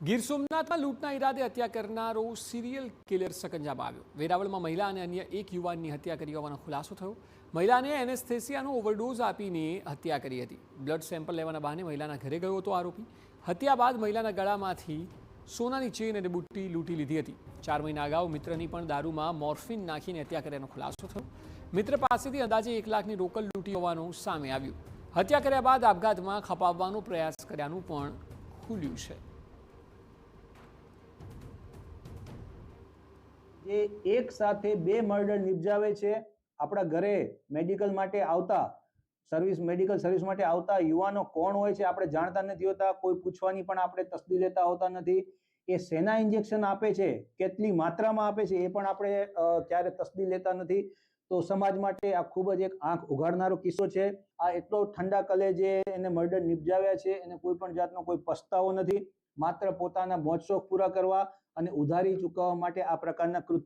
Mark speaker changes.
Speaker 1: ગીર સોમનાથમાં લૂંટના ઈરાદે હત્યા કરનારો સિરિયલ કિલર સકંજામાં આવ્યો। વેરાવળમાં મહિલા અને અન્ય એક યુવાનની હત્યા કરી હોવાનો ખુલાસો થયો। મહિલાને એનેસ્થેસિયાનો ઓવરડોઝ આપીને હત્યા કરી હતી। બ્લડ સેમ્પલ લેવાના બહાને મહિલાના ઘરે ગયો હતો આરોપી। હત્યા બાદ મહિલાના ગળામાંથી સોનાની ચેન અને બુટ્ટી લૂંટી લીધી હતી। 4 મહિના અગાઉ મિત્રની પણ દારૂમાં મોર્ફિન નાખીને હત્યા કર્યાનો ખુલાસો થયો। મિત્ર પાસેથી અંદાજે 1 લાખની રોકડ લૂંટી હોવાનું સામે આવ્યું। હત્યા કર્યા બાદ આપઘાતમાં ખપાવવાનો પ્રયાસ કર્યાનું પણ ખુલ્યું છે।
Speaker 2: જે એક સાથે બે મર્ડર નિપજાવે છે। આપણા ઘરે મેડિકલ માટે આવતા મેડિકલ સર્વિસ માટે આવતા યુવાનો કોણ હોય છે આપણે જાણતા નથી હોતા। કોઈ પૂછવાની પણ આપણે તસ્દી લેતા હોતા નથી। એ સેના ઇન્જેક્શન આપે છે, કેટલી માત્રામાં આપે છે એ પણ આપણે ક્યારે તસ્દી લેતા નથી। તો સમાજ માટે આ ખૂબ જ એક આંખ ઉઘાડનારો કિસ્સો છે। આ એટલો ઠંડા કલેજે એને મર્ડર નિપજાવ્યા છે, એને કોઈ પણ જાતનો કોઈ પસ્તાવો નથી। માત્ર પોતાના મોજ શોખ પૂરા કરવા અને ઉધારી ચૂકવવા માટે આ પ્રકારના કૃત્ય